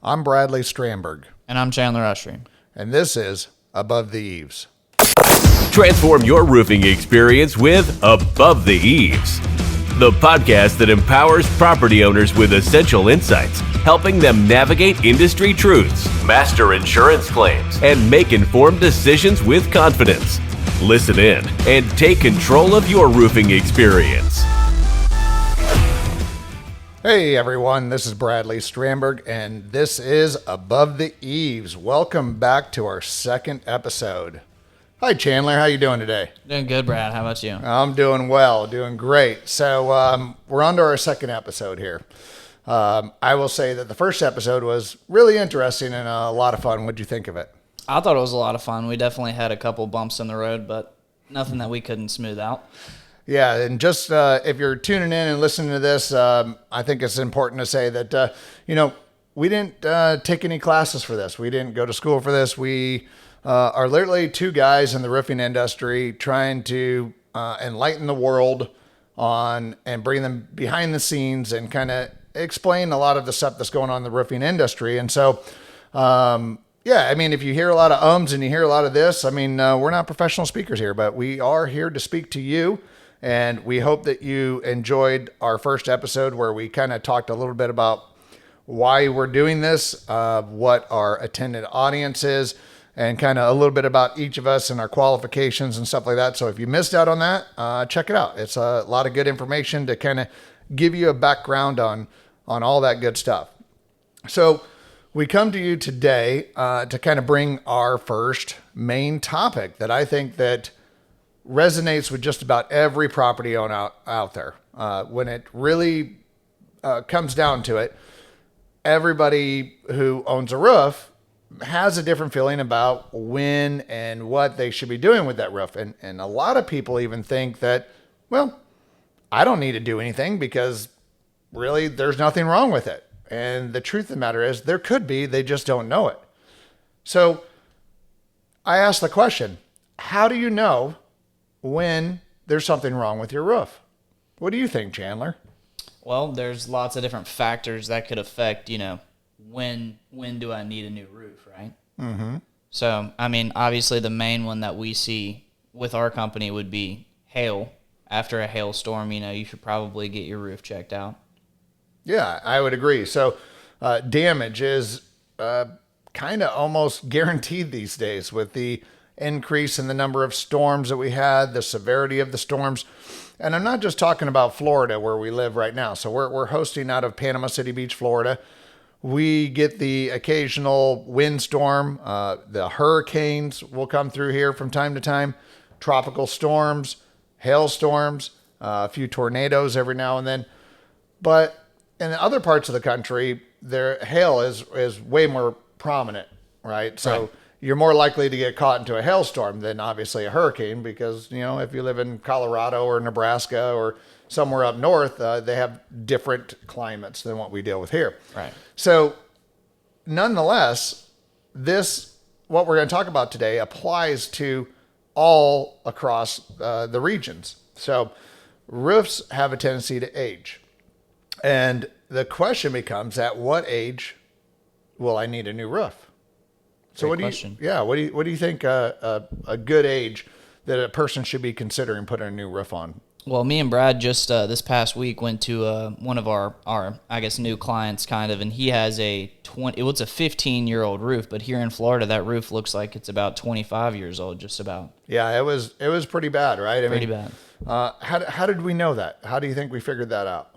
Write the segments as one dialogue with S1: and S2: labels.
S1: I'm Bradley Stramberg,
S2: And I'm Chandler Ushery.
S1: and this is Above the Eaves.
S3: Transform your roofing experience with Above the Eaves, the podcast that empowers property owners with essential insights, helping them navigate industry truths, master insurance claims, and make informed decisions with confidence. Listen in and take control of your roofing experience.
S1: Hey everyone, this is Bradley Stramberg, and this is Above the Eaves. Welcome back to our second episode. Hi Chandler, how you doing today?
S2: Doing good, Brad. How about you?
S1: I'm doing well, doing great. So we're on to our second episode here. I will say that the first episode was really interesting and a lot of fun. What'd you think of it?
S2: I thought it was a lot of fun. We definitely had a couple bumps in the road, but nothing that we couldn't smooth out.
S1: Yeah, and just if you're tuning in and listening to this, I think it's important to say that, we didn't take any classes for this. We didn't go to school for this. We are literally two guys in the roofing industry trying to enlighten the world on and bring them behind the scenes and kind of explain a lot of the stuff that's going on in the roofing industry. And so, if you hear a lot of ums and you hear a lot of this, we're not professional speakers here, but we are here to speak to you. And we hope that you enjoyed our first episode where we kind of talked a little bit about why we're doing this, what our attended audience is, and kind of a little bit about each of us and our qualifications and stuff like that. So if you missed out on that, check it out. It's a lot of good information to kind of give you a background on all that good stuff. So we come to you today to kind of bring our first main topic that I think that resonates with just about every property owner out there. When it really comes down to it, everybody who owns a roof has a different feeling about when and what they should be doing with that roof. And a lot of people even think that, well, I don't need to do anything because really there's nothing wrong with it. And the truth of the matter is there could be, they just don't know it. So I asked the question, how do you know when there's something wrong with your roof? What do you think, Chandler?
S2: Well, there's lots of different factors that could affect, when do I need a new roof, right? Mm-hmm. So, obviously the main one that we see with our company would be hail. After a hailstorm, you should probably get your roof checked out.
S1: Yeah, I would agree. So damage is kind of almost guaranteed these days with the increase in the number of storms that we had, the severity of the storms. And I'm not just talking about Florida where we live right now. So we're hosting out of Panama City Beach, Florida. We get the occasional windstorm. The hurricanes will come through here from time to time. Tropical storms, hailstorms, a few tornadoes every now and then. But in the other parts of the country, their hail is way more prominent, right? So right. You're more likely to get caught into a hailstorm than obviously a hurricane because, if you live in Colorado or Nebraska or somewhere up north, they have different climates than what we deal with here.
S2: Right.
S1: So nonetheless, what we're going to talk about today applies to all across the regions. So roofs have a tendency to age. And the question becomes, at what age will I need a new roof? So what do you think a good age that a person should be considering putting a new roof on?
S2: Well, me and Brad just this past week went to one of our new clients kind of, and he has it's a 15-year-old roof, but here in Florida that roof looks like it's about 25 years old, just about.
S1: Yeah, it was pretty bad, right?
S2: Pretty bad.
S1: How did we know that? How do you think we figured that out?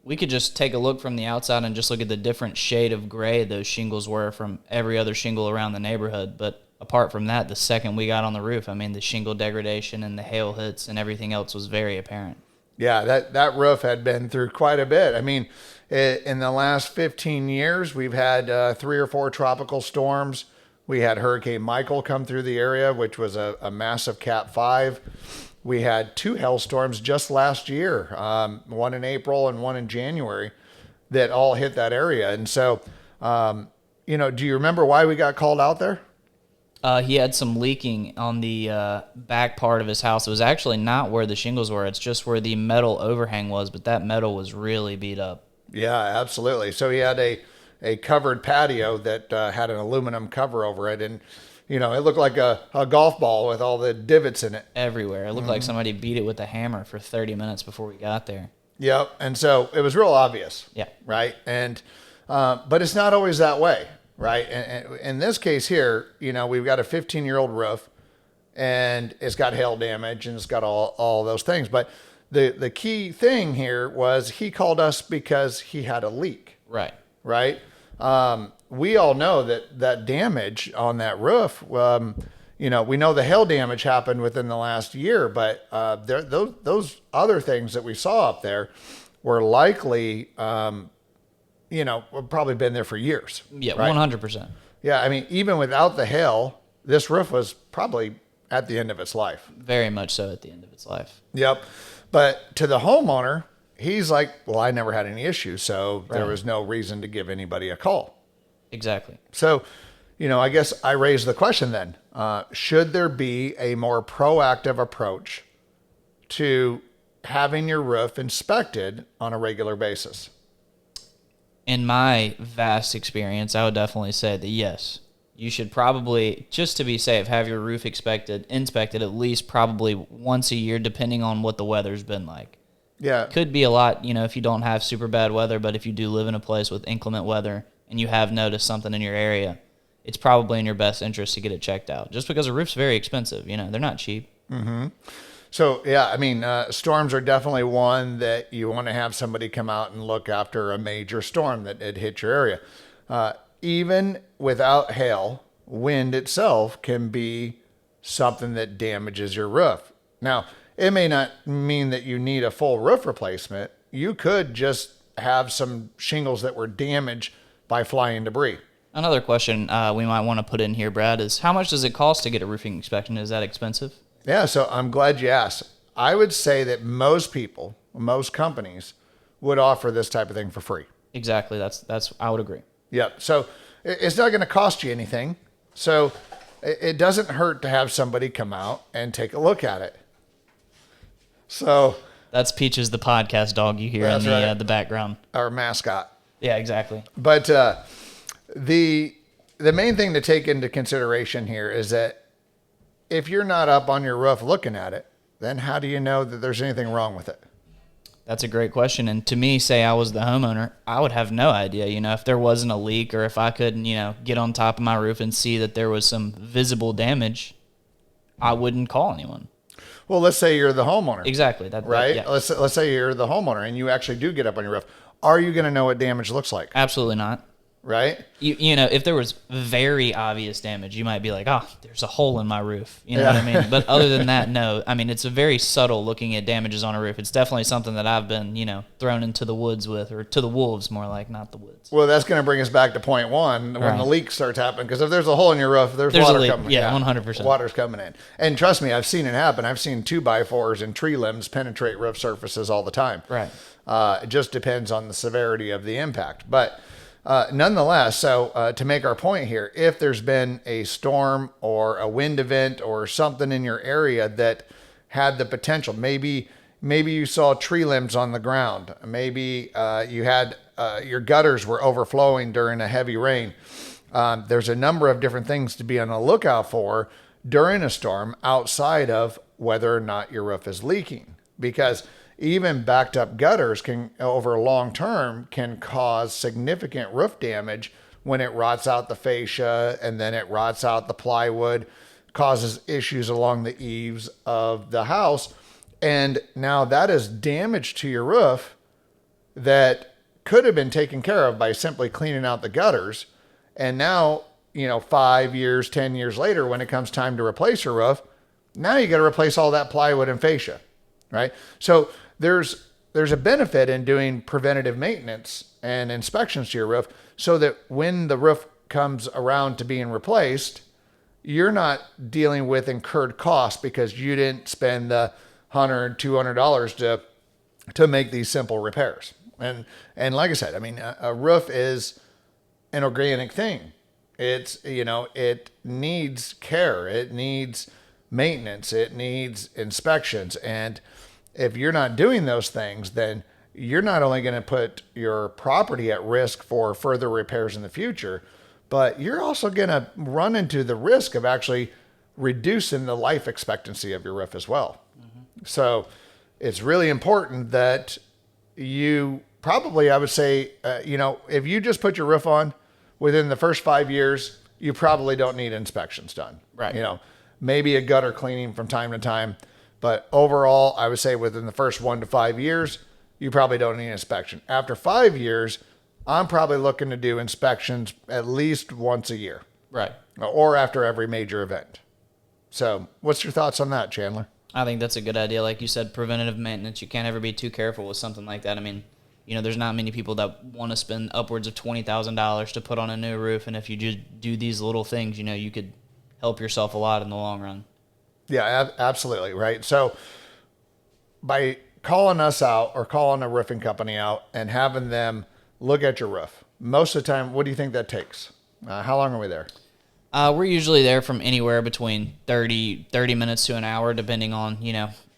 S2: We could just take a look from the outside and just look at the different shade of gray those shingles were from every other shingle around the neighborhood. But apart from that, the second we got on the roof, the shingle degradation and the hail hits and everything else was very apparent.
S1: Yeah, that roof had been through quite a bit. In the last 15 years, we've had 3 or 4 tropical storms. We had Hurricane Michael come through the area, which was a massive Cat 5. We had 2 hailstorms just last year, one in April and one in January, that all hit that area. And so, do you remember why we got called out there?
S2: He had some leaking on the back part of his house. It was actually not where the shingles were. It's just where the metal overhang was, but that metal was really beat up.
S1: Yeah, absolutely. So he had a a covered patio that had an aluminum cover over it, and it looked like a golf ball with all the divots in it
S2: Everywhere. It looked like somebody beat it with a hammer for 30 minutes before we got there.
S1: Yep. And so it was real obvious.
S2: Yeah.
S1: Right. And, but it's not always that way. Right. And in this case here, we've got a 15-year-old roof and it's got hail damage and it's got all those things. But the key thing here was he called us because he had a leak.
S2: Right.
S1: Right. We all know that damage on that roof, we know the hail damage happened within the last year, but those other things that we saw up there were likely, probably been there for years.
S2: Yeah,
S1: right?
S2: 100%.
S1: Yeah, I mean, even without the hail, this roof was probably at the end of its life.
S2: Very much so at the end of its life.
S1: Yep. But to the homeowner, he's like, well, I never had any issues, so there was no reason to give anybody a call.
S2: Exactly.
S1: So, I guess I raised the question then, should there be a more proactive approach to having your roof inspected on a regular basis?
S2: In my vast experience, I would definitely say that yes, you should probably, just to be safe, have your roof inspected at least probably once a year, depending on what the weather's been like.
S1: Yeah.
S2: Could be a lot, if you don't have super bad weather, but if you do live in a place with inclement weather and you have noticed something in your area, it's probably in your best interest to get it checked out. Just because a roof's very expensive, they're not cheap.
S1: Mm-hmm. So, yeah, I mean, storms are definitely one that you want to have somebody come out and look after a major storm that had hit your area. Even without hail, wind itself can be something that damages your roof. Now, it may not mean that you need a full roof replacement. You could just have some shingles that were damaged by flying debris.
S2: Another question we might want to put in here, Brad, is how much does it cost to get a roofing inspection? Is that expensive?
S1: Yeah, so I'm glad you asked. I would say that most companies would offer this type of thing for free.
S2: Exactly. That's I would agree.
S1: Yep. So it's not going to cost you anything. So it doesn't hurt to have somebody come out and take a look at it. So
S2: that's Peaches, the podcast dog you hear in the background.
S1: Our mascot.
S2: Yeah, exactly.
S1: But the main thing to take into consideration here is that if you're not up on your roof looking at it, then how do you know that there's anything wrong with it?
S2: That's a great question. And to me, say I was the homeowner, I would have no idea, if there wasn't a leak or if I couldn't, get on top of my roof and see that there was some visible damage, I wouldn't call anyone.
S1: Well, let's say you're the homeowner.
S2: Exactly.
S1: Right?
S2: Yeah.
S1: Let's say you're the homeowner and you actually do get up on your roof. Are you going to know what damage looks like?
S2: Absolutely not.
S1: Right?
S2: If there was very obvious damage, you might be like, there's a hole in my roof. You know what I mean? But other than that, no. I mean, it's a very subtle looking at damages on a roof. It's definitely something that I've been, thrown into the woods with, or to the wolves more like, not the woods.
S1: Well, that's going to bring us back to point one when the leak starts happening. Because if there's a hole in your roof, there's water coming in.
S2: Yeah, 100%.
S1: Water's coming in. And trust me, I've seen it happen. I've seen 2x4s and tree limbs penetrate roof surfaces all the time.
S2: Right.
S1: It just depends on the severity of the impact. But nonetheless, so to make our point here, if there's been a storm or a wind event or something in your area that had the potential, maybe you saw tree limbs on the ground, maybe you had your gutters were overflowing during a heavy rain. There's a number of different things to be on the lookout for during a storm outside of whether or not your roof is leaking, because even backed up gutters can, over long term, can cause significant roof damage when it rots out the fascia and then it rots out the plywood, causes issues along the eaves of the house. And now that is damage to your roof that could have been taken care of by simply cleaning out the gutters. And now, 5 years, 10 years later, when it comes time to replace your roof, now you got to replace all that plywood and fascia, right? So there's a benefit in doing preventative maintenance and inspections to your roof so that when the roof comes around to being replaced, you're not dealing with incurred costs because you didn't spend the $100, $200 to make these simple repairs. And like I said, I mean, a roof is an organic thing. It's, it needs care. It needs maintenance. It needs inspections. And if you're not doing those things, then you're not only going to put your property at risk for further repairs in the future, but you're also going to run into the risk of actually reducing the life expectancy of your roof as well. So it's really important that you probably, I would say, if you just put your roof on within the first 5 years, you probably don't need inspections done.
S2: Right.
S1: Maybe a gutter cleaning from time to time, but overall, I would say within the first 1 to 5 years, you probably don't need an inspection. After 5 years, I'm probably looking to do inspections at least once a year.
S2: Right.
S1: Or after every major event. So what's your thoughts on that, Chandler?
S2: I think that's a good idea. Like you said, preventative maintenance. You can't ever be too careful with something like that. I mean, there's not many people that want to spend upwards of $20,000 to put on a new roof. And if you just do these little things, you could help yourself a lot in the long run.
S1: Yeah, absolutely. Right. So by calling us out or calling a roofing company out and having them look at your roof, most of the time, what do you think that takes? How long are we there?
S2: We're usually there from anywhere between 30 minutes to an hour, depending on,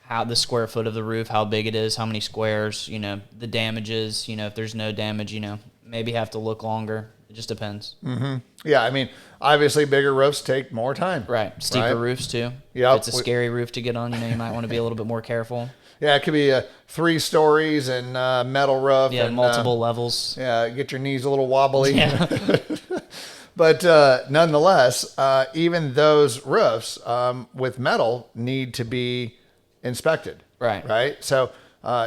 S2: how the square foot of the roof, how big it is, how many squares, the damages, if there's no damage, maybe have to look longer. It just depends.
S1: Mm-hmm. Yeah. I mean, obviously bigger roofs take more time.
S2: Right. Steeper roofs too.
S1: Yeah.
S2: If it's a scary roof to get on, you might want to be a little bit more careful.
S1: Yeah. It could be 3 stories and metal roof.
S2: Yeah.
S1: And,
S2: multiple levels.
S1: Yeah. Get your knees a little wobbly.
S2: Yeah.
S1: But nonetheless, even those roofs with metal need to be inspected.
S2: Right.
S1: Right. So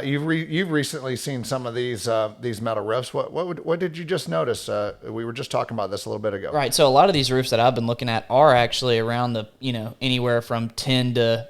S1: you've recently seen some of these metal roofs. What did you just notice? We were just talking about this a little bit ago.
S2: Right. So a lot of these roofs that I've been looking at are actually around the anywhere from 10 to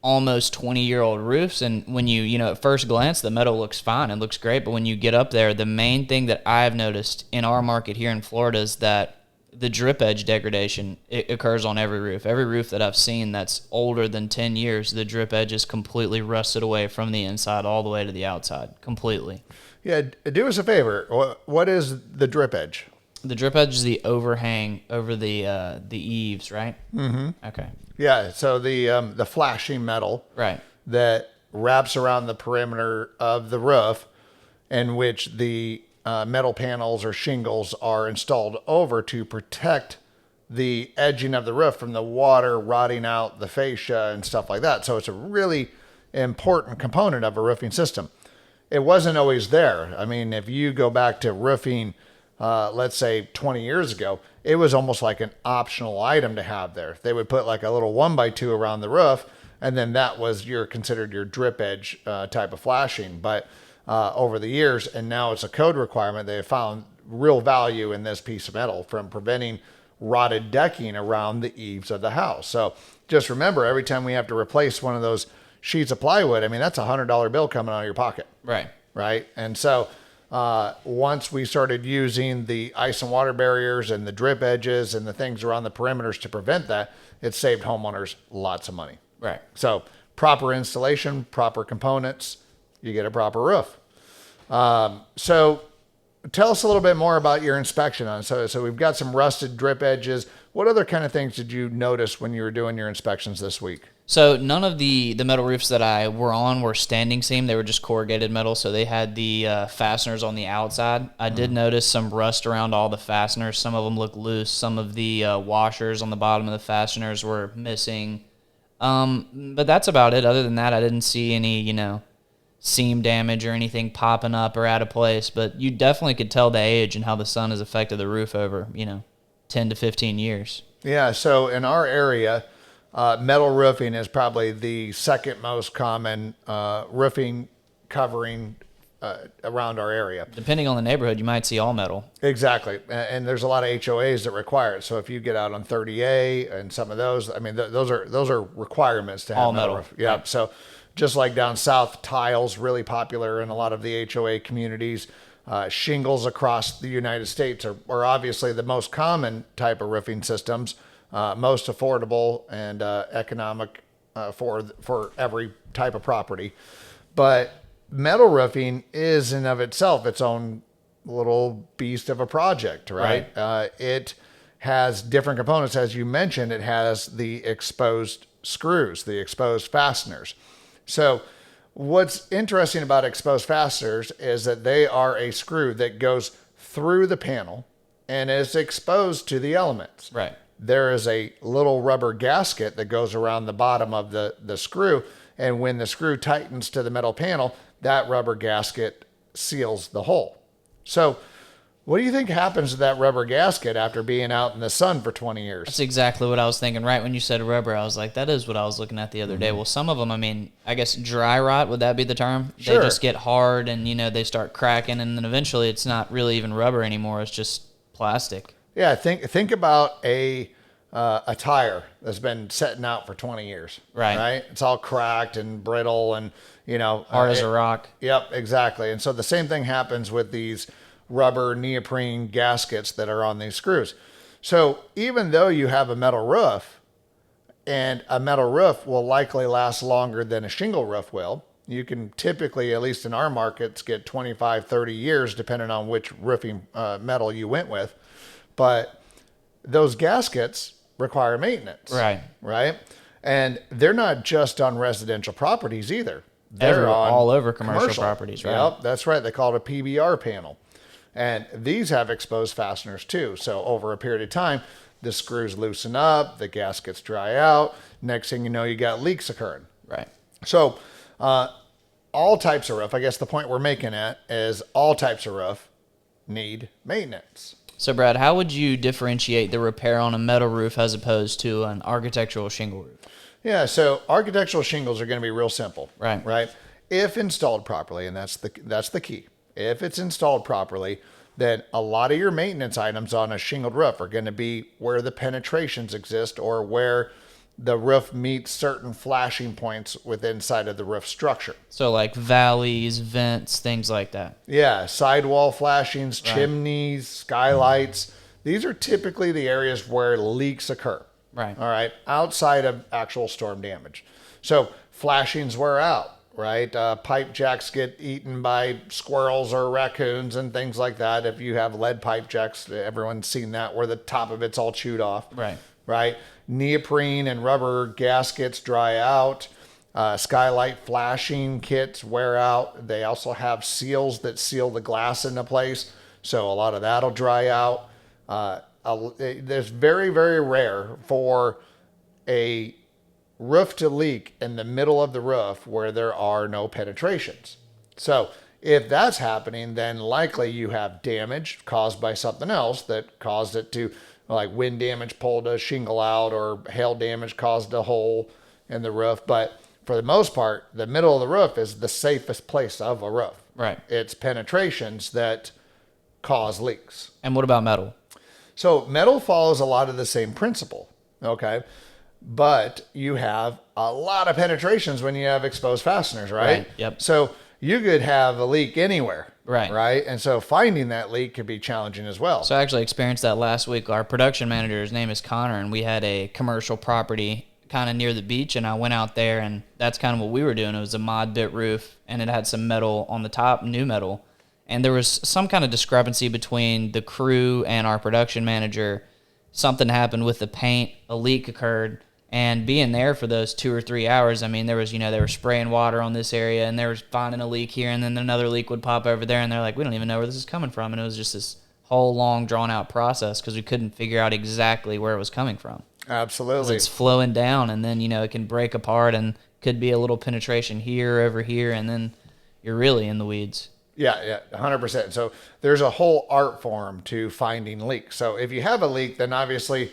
S2: almost 20-year-old roofs. And when you at first glance, the metal looks fine. It looks great. But when you get up there, the main thing that I've noticed in our market here in Florida is that the drip edge degradation, it occurs on every roof. Every roof that I've seen that's older than 10 years, the drip edge is completely rusted away from the inside all the way to the outside, completely.
S1: Yeah, do us a favor. What is the drip edge?
S2: The drip edge is the overhang over the eaves, right?
S1: Mm-hmm.
S2: Okay.
S1: Yeah, so the flashing metal
S2: Right.
S1: that wraps around the perimeter of the roof, in which the metal panels or shingles are installed over to protect the edging of the roof from the water rotting out the fascia and stuff like that. So it's a really important component of a roofing system. It wasn't always there. I mean, if you go back to roofing, let's say 20 years ago, it was almost like an optional item to have there. They would put like a little 1x2 around the roof, and then that was considered your drip edge type of flashing. But over the years, and now it's a code requirement, they have found real value in this piece of metal from preventing rotted decking around the eaves of the house. So just remember, every time we have to replace one of those sheets of plywood, I mean, that's $100 bill coming out of your pocket.
S2: Right.
S1: Right. And so once we started using the ice and water barriers and the drip edges and the things around the perimeters to prevent that, it saved homeowners lots of money.
S2: Right.
S1: So proper installation, proper components, you get a proper roof. So tell us a little bit more about your inspection on it. So we've got some rusted drip edges. What other kind of things did you notice when you were doing your inspections this week?
S2: So none of the metal roofs that I were on were standing seam. They were just corrugated metal, so they had the fasteners on the outside. I did notice some rust around all the fasteners. Some of them look loose. Some of the washers on the bottom of the fasteners were missing. But that's about it. Other than that, I didn't see any, seam damage or anything popping up or out of place. But you definitely could tell the age and how the sun has affected the roof over, 10 to 15 years.
S1: Yeah, so in our area, metal roofing is probably the second most common roofing covering around our area.
S2: Depending on the neighborhood, you might see all metal.
S1: Exactly. And there's a lot of HOAs that require it. So if you get out on 30A and some of those, I mean, those are requirements to have
S2: all metal.
S1: Roof. Yeah. Right. So just like down south, tile's really popular in a lot of the HOA communities. Shingles across the United States are obviously the most common type of roofing systems, most affordable and economic for every type of property. But metal roofing is in of itself its own little beast of a project, right? It has different components. As you mentioned, it has the exposed screws, the exposed fasteners. So what's interesting about exposed fasteners is that they are a screw that goes through the panel and is exposed to the elements.
S2: Right.
S1: There is a little rubber gasket that goes around the bottom of the screw. And when the screw tightens to the metal panel, that rubber gasket seals the hole. So what do you think happens to that rubber gasket after being out in the sun for 20 years?
S2: That's exactly what I was thinking. Right when you said rubber, I was like, that is what I was looking at the other day. Well, some of them, I mean, I guess dry rot, would that be the term?
S1: Sure.
S2: They just get hard and, they start cracking, and then eventually it's not really even rubber anymore. It's just plastic.
S1: Yeah, think about a tire that's been sitting out for 20 years.
S2: Right.
S1: It's all cracked and brittle and,
S2: Hard as a rock.
S1: Yep, exactly. And so the same thing happens with these rubber neoprene gaskets that are on these screws. So even though you have a metal roof, and a metal roof will likely last longer than a shingle roof will, you can typically, at least in our markets, get 25, 30 years, depending on which roofing metal you went with. But those gaskets require maintenance. Right. And they're not just on residential properties either. They're
S2: all over commercial properties, right?
S1: Yep, that's right. They call it a PBR panel. And these have exposed fasteners too. So over a period of time, the screws loosen up, the gaskets dry out. Next thing you know, you got leaks occurring.
S2: Right.
S1: So all types of roof, I guess the point we're making at is all types of roof need maintenance.
S2: So, Brad, how would you differentiate the repair on a metal roof as opposed to an architectural shingle roof?
S1: Yeah, so architectural shingles are going to be real simple.
S2: Right.
S1: If installed properly, and that's the key. If it's installed properly, then a lot of your maintenance items on a shingled roof are going to be where the penetrations exist or where the roof meets certain flashing points within inside of the roof structure.
S2: So like valleys, vents, things like that.
S1: Yeah, sidewall flashings, chimneys, skylights. These are typically the areas where leaks occur.
S2: Right.
S1: All right. Outside of actual storm damage. So flashings wear out, right? Pipe jacks get eaten by squirrels or raccoons and things like that. If you have lead pipe jacks, everyone's seen that where the top of it's all chewed off. Right. Neoprene and rubber gaskets dry out. Skylight flashing kits wear out. They also have seals that seal the glass into place. So a lot of that'll dry out. There's very, very rare for a roof to leak in the middle of the roof where there are no penetrations. So if that's happening, then likely you have damage caused by something else that caused it to, like wind damage pulled a shingle out or hail damage caused a hole in the roof. But for the most part, the middle of the roof is the safest place of a roof.
S2: Right.
S1: It's penetrations that cause leaks.
S2: And what about metal?
S1: So metal follows a lot of the same principle, okay? But you have a lot of penetrations when you have exposed fasteners, right?
S2: Yep.
S1: So you could have a leak anywhere.
S2: Right.
S1: And so finding that leak could be challenging as well.
S2: So I actually experienced that last week. Our production manager, his name is Connor, and we had a commercial property kind of near the beach, and I went out there, and that's kind of what we were doing. It was a mod bit roof, and it had some metal on the top, new metal. And there was some kind of discrepancy between the crew and our production manager. Something happened with the paint, a leak occurred, and being there for those 2 or 3 hours, I mean, there was, they were spraying water on this area, and they were finding a leak here, and then another leak would pop over there, and they're like, we don't even know where this is coming from. And it was just this whole long, drawn-out process because we couldn't figure out exactly where it was coming from.
S1: Absolutely.
S2: It's flowing down, and then, it can break apart, and could be a little penetration here, over here, and then you're really in the weeds.
S1: Yeah, 100%. So there's a whole art form to finding leaks. So if you have a leak, then obviously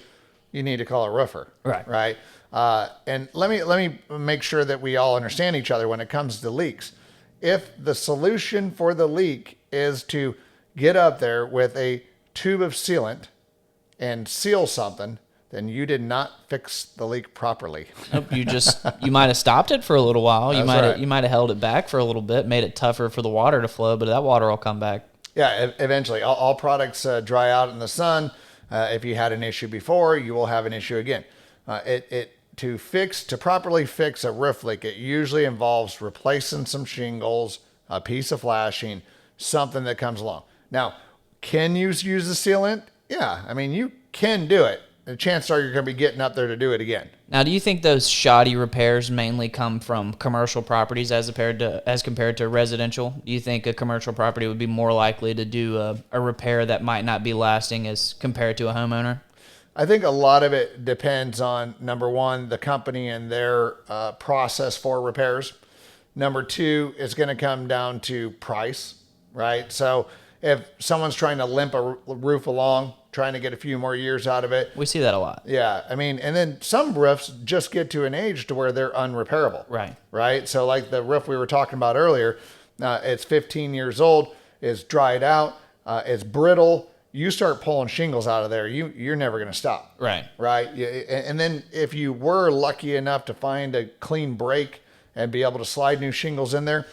S1: you need to call a roofer. Right. And let me make sure that we all understand each other when it comes to leaks. If the solution for the leak is to get up there with a tube of sealant and seal something, then you did not fix the leak properly.
S2: Nope, you might have stopped it for a little while. You
S1: That's
S2: might have held it back for a little bit, made it tougher for the water to flow, but that water will come back.
S1: Yeah, eventually. All products dry out in the sun. If you had an issue before, you will have an issue again. To properly fix a roof leak, it usually involves replacing some shingles, a piece of flashing, something that comes along. Now, can you use the sealant? Yeah, I mean, you can do it. the chances are you're going to be getting up there to do it again.
S2: Now, do you think those shoddy repairs mainly come from commercial properties as compared to residential? Do you think a commercial property would be more likely to do a repair that might not be lasting as compared to a homeowner?
S1: I think a lot of it depends on, number one, the company and their process for repairs. Number two, it's going to come down to price, right? So if someone's trying to limp a roof along, trying to get a few more years out of it.
S2: We see that a lot.
S1: Yeah. I mean, and then some roofs just get to an age to where they're unrepairable.
S2: Right.
S1: Right. So like the roof we were talking about earlier, it's 15 years old, it's dried out, it's brittle. You start pulling shingles out of there, you're never going to stop.
S2: Right.
S1: Right. And then if you were lucky enough to find a clean break and be able to slide new shingles in there,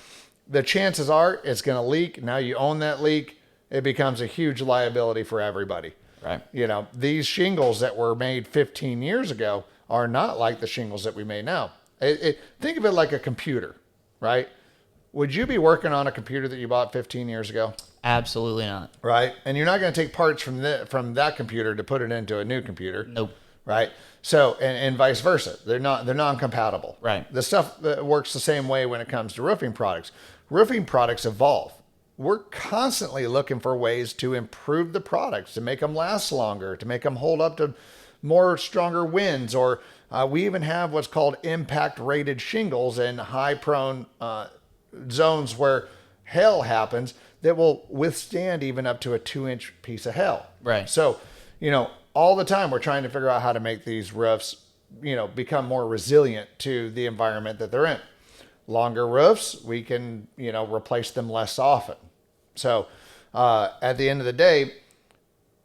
S1: the chances are it's going to leak. Now you own that leak. It becomes a huge liability for everybody.
S2: Right.
S1: You know, these shingles that were made 15 years ago are not like the shingles that we made now. Think of it like a computer, right? Would you be working on a computer that you bought 15 years ago?
S2: Absolutely not.
S1: Right. And you're not going to take parts from that computer to put it into a new computer.
S2: Nope.
S1: Right. So, and vice versa. They're non-compatible.
S2: Right.
S1: The stuff that works the same way when it comes to roofing products. Roofing products evolve. We're constantly looking for ways to improve the products, to make them last longer, to make them hold up to more stronger winds, or we even have what's called impact rated shingles in high prone zones where hail happens that will withstand even up to a 2-inch piece of hail.
S2: Right.
S1: So, you know, all the time we're trying to figure out how to make these roofs, you know, become more resilient to the environment that they're in. Longer roofs, we can, you know, replace them less often. So at the end of the day,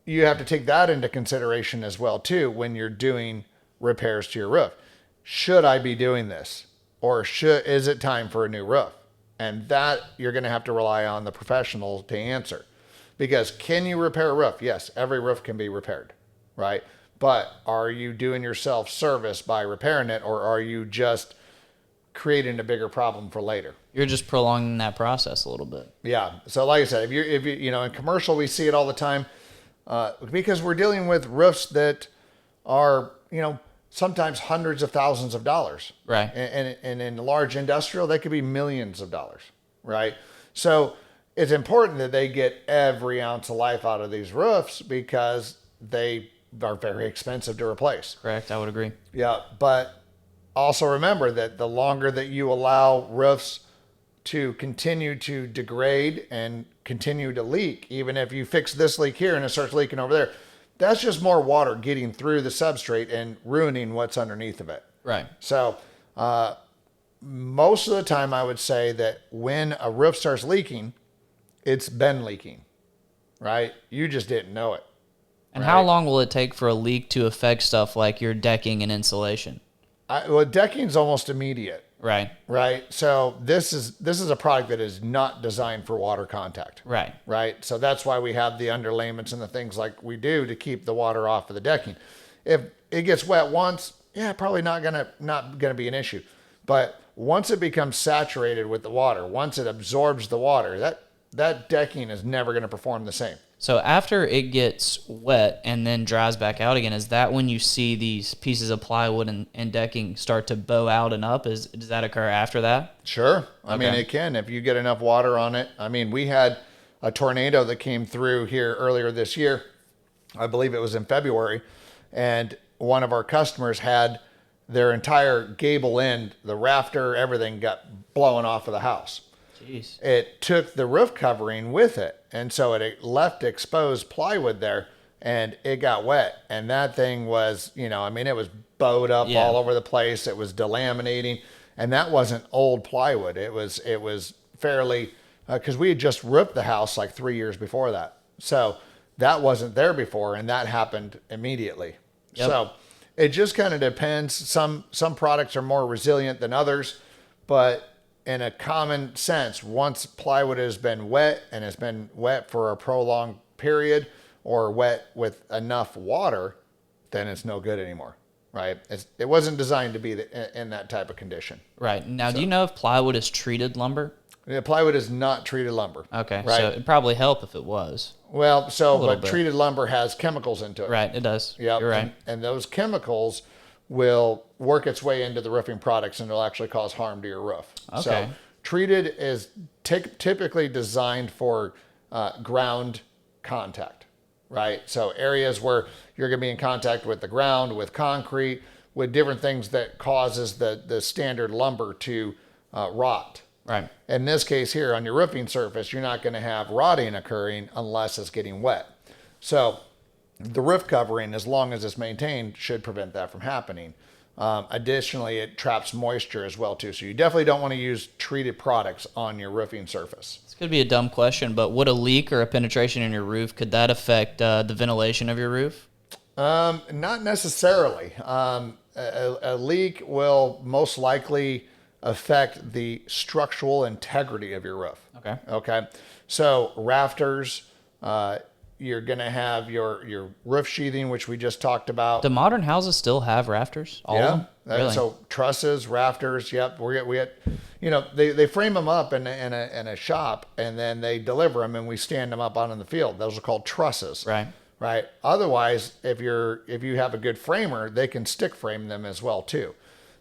S1: you have to take that into consideration as well, too, when you're doing repairs to your roof. Should I be doing this? Or is it time for a new roof? And that you're going to have to rely on the professionals to answer. Because can you repair a roof? Yes, every roof can be repaired, right? But are you doing yourself service by repairing it, or are you just creating a bigger problem for later?
S2: You're just prolonging that process a little bit.
S1: Yeah. So like I said, if you you know, in commercial, we see it all the time because we're dealing with roofs that are, you know, sometimes hundreds of thousands of dollars.
S2: Right.
S1: And in large industrial, they could be millions of dollars. Right. So it's important that they get every ounce of life out of these roofs because they are very expensive to replace.
S2: Correct. I would agree.
S1: Yeah. But also remember that the longer that you allow roofs to continue to degrade and continue to leak, even if you fix this leak here and it starts leaking over there, that's just more water getting through the substrate and ruining what's underneath of it.
S2: Right.
S1: So most of the time I would say that when a roof starts leaking, it's been leaking, right? You just didn't know it.
S2: And how long will it take for a leak to affect stuff like your decking and insulation?
S1: Well, decking's almost immediate.
S2: Right.
S1: Right. So this is a product that is not designed for water contact.
S2: Right.
S1: Right. So that's why we have the underlayments and the things like we do to keep the water off of the decking. If it gets wet once, yeah, probably not gonna be an issue. But once it becomes saturated with the water, once it absorbs the water, that decking is never going to perform the same.
S2: So after it gets wet and then dries back out again, is that when you see these pieces of plywood and decking start to bow out and up? Does that occur after that?
S1: Sure. I mean, it can if you get enough water on it. I mean, we had a tornado that came through here earlier this year. I believe it was in February. And one of our customers had their entire gable end, the rafter, everything got blown off of the house.
S2: Jeez.
S1: It took the roof covering with it. And so it left exposed plywood there and it got wet. And that thing was, you know, I mean, it was bowed up all over the place. It was delaminating. And that wasn't old plywood. It was fairly, because we had just roofed the house like 3 years before that. So that wasn't there before. And that happened immediately. Yep. So it just kind of depends. Some products are more resilient than others, but in a common sense, once plywood has been wet and has been wet for a prolonged period or wet with enough water, then it's no good anymore, right? It wasn't designed to be in that type of condition.
S2: Right. Now, do you know if plywood is treated lumber?
S1: Yeah, plywood is not treated lumber.
S2: Okay,
S1: Right.
S2: so it'd probably help if it was.
S1: Well, so
S2: little
S1: but
S2: bit.
S1: treated lumber has chemicals into it.
S2: Right, it does.
S1: Yep.
S2: You're right.
S1: And those chemicals will work its way into the roofing products and it'll actually cause harm to your roof.
S2: Okay.
S1: So treated is typically designed for ground contact, right? So areas where you're going to be in contact with the ground, with concrete, with different things that causes the standard lumber to rot.
S2: Right.
S1: In this case here, on your roofing surface, you're not going to have rotting occurring unless it's getting wet. So the roof covering, as long as it's maintained, should prevent that from happening. Additionally, it traps moisture as well too. So you definitely don't want to use treated products on your roofing surface.
S2: This could be a dumb question, but would a leak or a penetration in your roof, could that affect the ventilation of your roof?
S1: Not necessarily. A leak will most likely affect the structural integrity of your roof.
S2: Okay.
S1: Okay. So rafters, you're going to have your roof sheathing, which we just talked about.
S2: Do modern houses still have rafters? All of them? Really?
S1: So trusses, rafters. Yep. We get, they frame them up in a shop and then they deliver them and we stand them up out in the field. Those are called trusses.
S2: Right.
S1: Right. Otherwise, if you have a good framer, they can stick frame them as well too.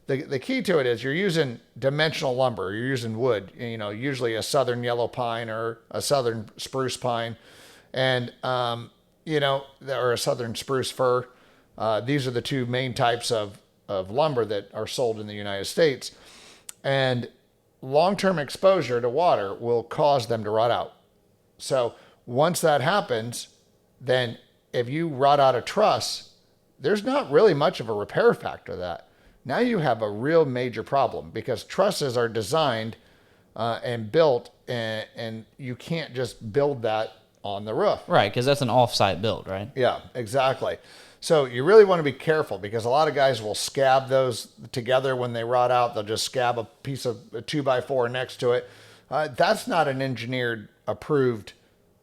S1: The key to it is you're using dimensional lumber. You're using wood, usually a southern yellow pine or a southern spruce pine, and or a southern spruce fir. These are the two main types of lumber that are sold in the United States, and long-term exposure to water will cause them to rot out. So once that happens, then if you rot out a truss, there's not really much of a repair factor to that. Now you have a real major problem because trusses are designed and built, and you can't just build that on the roof.
S2: Right, because that's an off-site build, right?
S1: Yeah, exactly. So you really want to be careful because a lot of guys will scab those together when they rot out. They'll just scab a piece of a 2x4 next to it. That's not an engineered approved,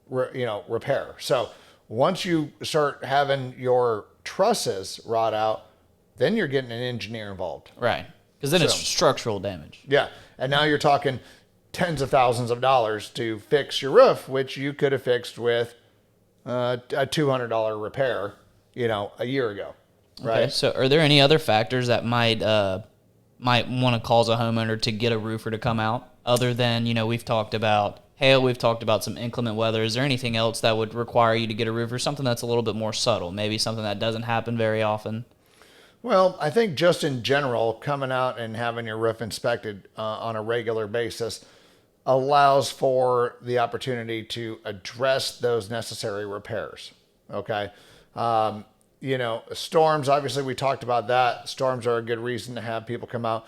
S1: repair. So once you start having your trusses rot out, then you're getting an engineer involved.
S2: Right, because then it's
S1: So-
S2: structural damage.
S1: Yeah. And now you're talking tens of thousands of dollars to fix your roof, which you could have fixed with a $200 repair, a year ago. Right.
S2: Okay, so are there any other factors that might want to cause a homeowner to get a roofer to come out other than, we've talked about hail, we've talked about some inclement weather. Is there anything else that would require you to get a roofer, something that's a little bit more subtle, maybe something that doesn't happen very often?
S1: Well, I think just in general, coming out and having your roof inspected on a regular basis allows for the opportunity to address those necessary repairs. Okay. Storms, obviously we talked about that. Storms are a good reason to have people come out.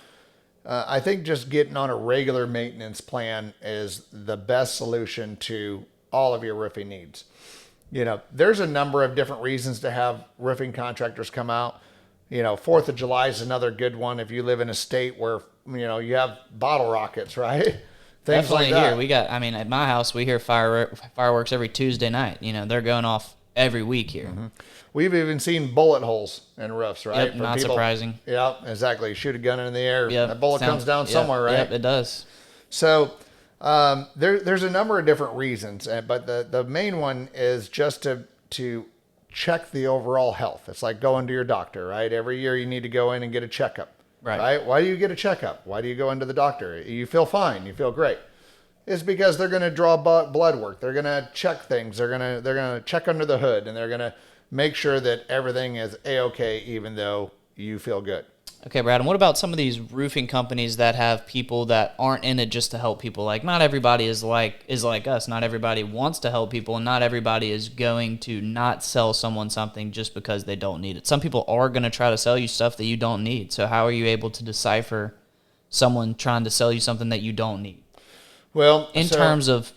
S1: I think just getting on a regular maintenance plan is the best solution to all of your roofing needs. There's a number of different reasons to have roofing contractors come out. 4th of July is another good one. If you live in a state where, you have bottle rockets, right? Things
S2: Definitely
S1: like that.
S2: here. We got, at my house, we hear fireworks every Tuesday night. They're going off every week here.
S1: Mm-hmm. We've even seen bullet holes in roofs, right?
S2: Yep, not surprising.
S1: Yeah, exactly. Shoot a gun in the air,
S2: Yep,
S1: that bullet comes down somewhere, right?
S2: Yep, it does.
S1: So there's a number of different reasons, but the main one is just to check the overall health. It's like going to your doctor, right? Every year you need to go in and get a checkup, right? Why do you get a checkup? Why do you go into the doctor? You feel fine. You feel great. It's because they're going to draw blood work. They're going to check things. They're going to check under the hood, and they're going to make sure that everything is A-okay, even though you feel good.
S2: Okay, Brad, and what about some of these roofing companies that have people that aren't in it just to help people? Like, not everybody is like us. Not everybody wants to help people, and not everybody is going to not sell someone something just because they don't need it. Some people are going to try to sell you stuff that you don't need. So how are you able to decipher someone trying to sell you something that you don't need?
S1: Well,
S2: In terms of,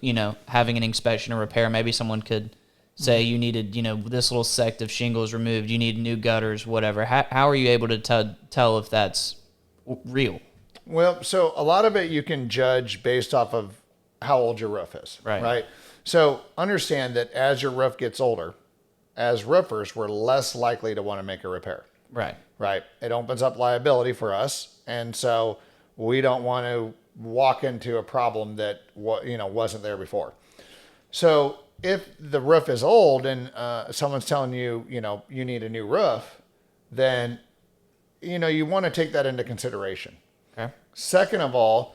S2: having an inspection or repair, maybe someone could say you needed, this little sect of shingles removed, you need new gutters, whatever. How are you able to tell if that's real?
S1: Well, so a lot of it you can judge based off of how old your roof is, right? So understand that as your roof gets older, as roofers, we're less likely to want to make a repair.
S2: Right.
S1: Right. It opens up liability for us. And so we don't want to walk into a problem that wasn't there before. So if the roof is old and someone's telling you, you need a new roof, then, you want to take that into consideration.
S2: Okay.
S1: Second of all,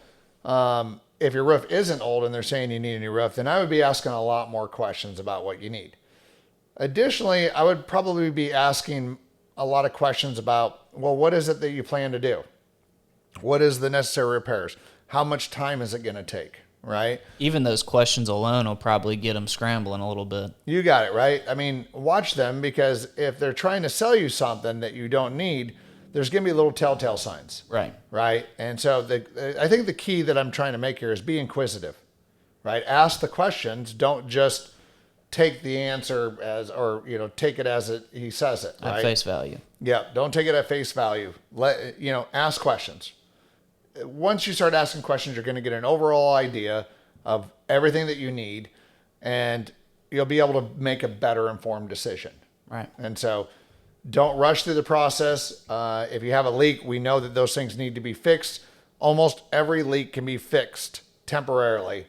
S1: if your roof isn't old and they're saying you need a new roof, then I would be asking a lot more questions about what you need. Additionally, I would probably be asking a lot of questions about, well, what is it that you plan to do? What is the necessary repairs? How much time is it going to take? Right?
S2: Even those questions alone will probably get them scrambling a little bit.
S1: You got it, right? I mean, watch them, because if they're trying to sell you something that you don't need, there's going to be little telltale signs.
S2: Right.
S1: Right. And so I think the key that I'm trying to make here is be inquisitive, right? Ask the questions. Don't just take the answer take it as he says it. Right?
S2: At face value.
S1: Yeah. Don't take it at face value. Ask questions. Once you start asking questions, you're going to get an overall idea of everything that you need, and you'll be able to make a better informed decision.
S2: Right.
S1: And so don't rush through the process. If you have a leak, we know that those things need to be fixed. Almost every leak can be fixed temporarily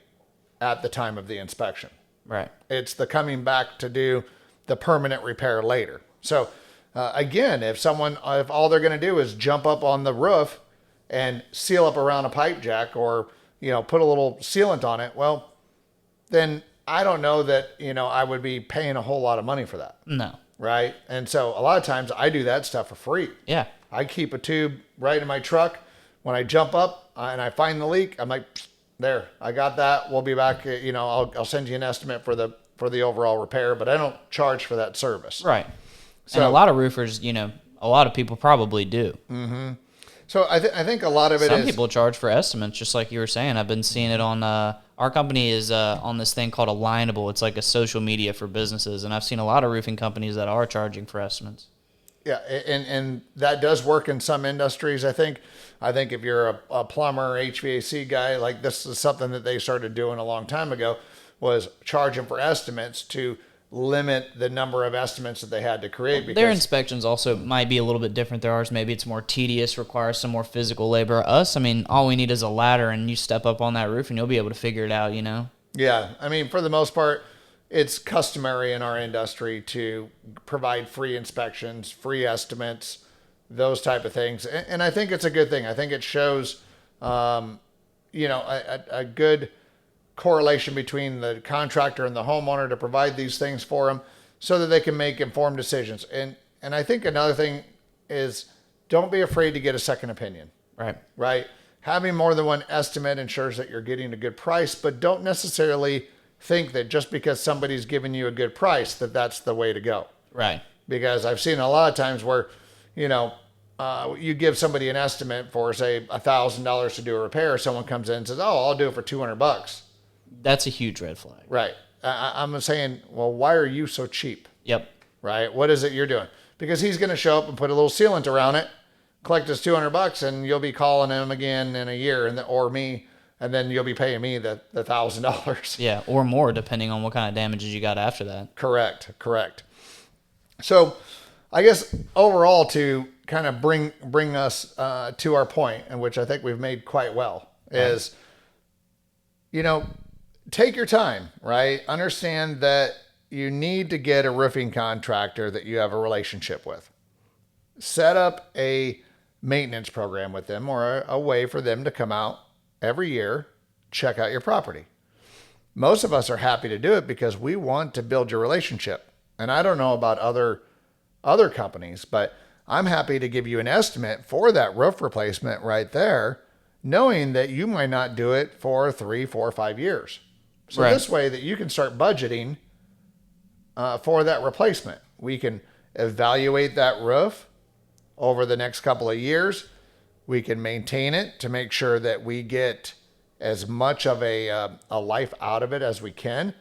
S1: at the time of the inspection.
S2: Right.
S1: It's the coming back to do the permanent repair later. So again, if all they're going to do is jump up on the roof and seal up around a pipe jack, or, put a little sealant on it, well, then I don't know that, I would be paying a whole lot of money for that.
S2: No.
S1: Right. And so a lot of times I do that stuff for free.
S2: Yeah.
S1: I keep a tube right in my truck. When I jump up and I find the leak, I'm like, there, I got that. We'll be back. I'll send you an estimate for the overall repair, but I don't charge for that service.
S2: Right.
S1: So,
S2: and a lot of roofers, a lot of people probably do.
S1: Mm-hmm. So I think a lot of it
S2: Some
S1: is...
S2: people charge for estimates, just like you were saying. I've been seeing it on... our company is on this thing called Alignable. It's like a social media for businesses, and I've seen a lot of roofing companies that are charging for estimates.
S1: Yeah, and that does work in some industries, I think. I think if you're a plumber, HVAC guy, like this is something that they started doing a long time ago, was charging for estimates to limit the number of estimates that they had to create. Because
S2: their inspections also might be a little bit different than ours. Maybe it's more tedious, requires some more physical labor. Us, all we need is a ladder, and you step up on that roof, and you'll be able to figure it out,
S1: Yeah, for the most part, it's customary in our industry to provide free inspections, free estimates, those type of things. And I think it's a good thing. I think it shows, a good correlation between the contractor and the homeowner to provide these things for them so that they can make informed decisions. And I think another thing is, don't be afraid to get a second opinion. Right. Having more than one estimate ensures that you're getting a good price, but don't necessarily think that just because somebody's giving you a good price, that's the way to go.
S2: Right.
S1: Because I've seen a lot of times where, you give somebody an estimate for, say, $1,000 to do a repair. Someone comes in and says, "Oh, I'll do it for $200."
S2: That's a huge red flag.
S1: Right. I'm saying, well, why are you so cheap?
S2: Yep.
S1: Right. What is it you're doing? Because he's going to show up and put a little sealant around it, collect his $200, and you'll be calling him again in a year, or me, and then you'll be paying me the $1,000.
S2: Yeah, or more, depending on what kind of damages you got after that.
S1: Correct. So, I guess overall, to kind of bring us to our point, and which I think we've made quite well, is, take your time, right? Understand that you need to get a roofing contractor that you have a relationship with. Set up a maintenance program with them, or a way for them to come out every year, check out your property. Most of us are happy to do it because we want to build your relationship. And I don't know about other companies, but I'm happy to give you an estimate for that roof replacement right there, knowing that you might not do it for 3, 4, 5 years. So
S2: right.
S1: This way that you can start budgeting for that replacement. We can evaluate that roof over the next couple of years. We can maintain it to make sure that we get as much of a life out of it as we can.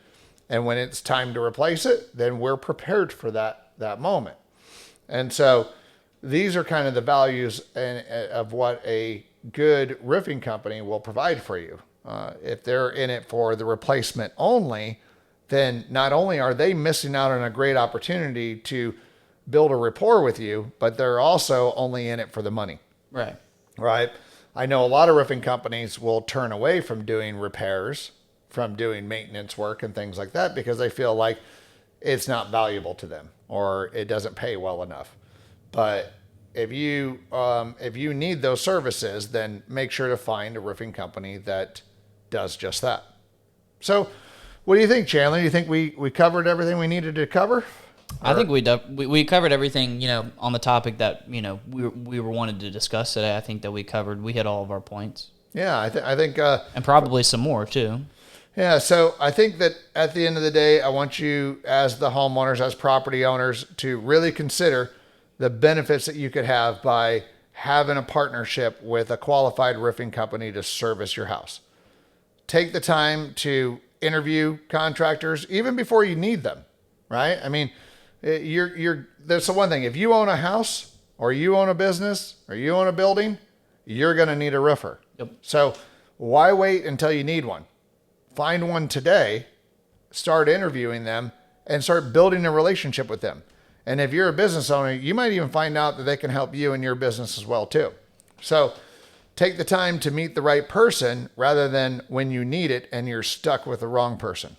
S1: And when it's time to replace it, then we're prepared for that moment. And so these are kind of the values of what a good roofing company will provide for you. If they're in it for the replacement only, then not only are they missing out on a great opportunity to build a rapport with you, but they're also only in it for the money.
S2: Right.
S1: Right. I know a lot of roofing companies will turn away from doing repairs, from doing maintenance work and things like that because they feel like it's not valuable to them or it doesn't pay well enough. But if you need those services, then make sure to find a roofing company that does just that. So, what do you think, Chandler? You think we covered everything we needed to cover?
S2: I think we covered everything, on the topic that, we were wanted to discuss today. I think that we hit all of our points.
S1: Yeah, I think
S2: and probably some more too.
S1: Yeah, so I think that at the end of the day, I want you as the homeowners, as property owners, to really consider the benefits that you could have by having a partnership with a qualified roofing company to service your house. Take the time to interview contractors even before you need them, right? I mean, there's the one thing. If you own a house or you own a business or you own a building, you're going to need a roofer.
S2: Yep.
S1: So why wait until you need one? Find one today, start interviewing them, and start building a relationship with them. And if you're a business owner, you might even find out that they can help you in your business as well too. So take the time to meet the right person rather than when you need it and you're stuck with the wrong person.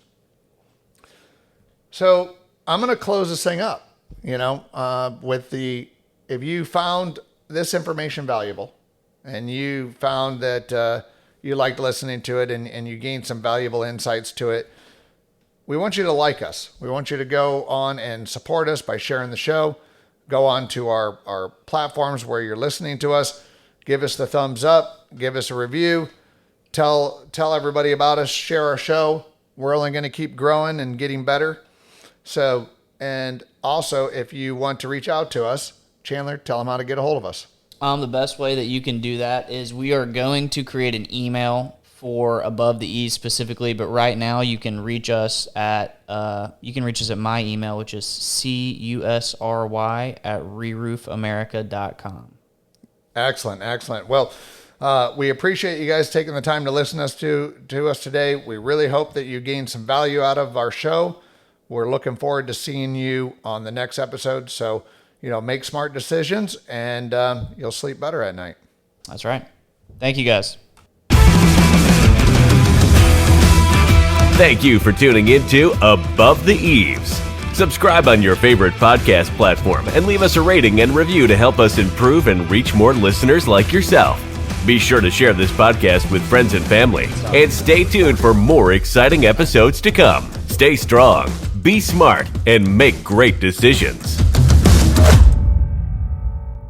S1: So I'm going to close this thing up, if you found this information valuable and you found that you liked listening to it and you gained some valuable insights to it, we want you to like us. We want you to go on and support us by sharing the show. Go on to our platforms where you're listening to us. Give us the thumbs up. Give us a review. Tell everybody about us. Share our show. We're only going to keep growing and getting better. So, and also, if you want to reach out to us, Chandler, tell them how to get a hold of us.
S2: The best way that you can do that is we are going to create an email for Above the Eaves specifically, but right now you can reach us at my email, which is cusry@reroofamerica.com.
S1: Excellent. Well, we appreciate you guys taking the time to listen to us today. We really hope that you gained some value out of our show. We're looking forward to seeing you on the next episode. So, make smart decisions and you'll sleep better at night.
S2: That's right. Thank you, guys.
S3: Thank you for tuning in to Above the Eaves. Subscribe on your favorite podcast platform and leave us a rating and review to help us improve and reach more listeners like yourself. Be sure to share this podcast with friends and family and stay tuned for more exciting episodes to come. Stay strong, be smart, and make great decisions.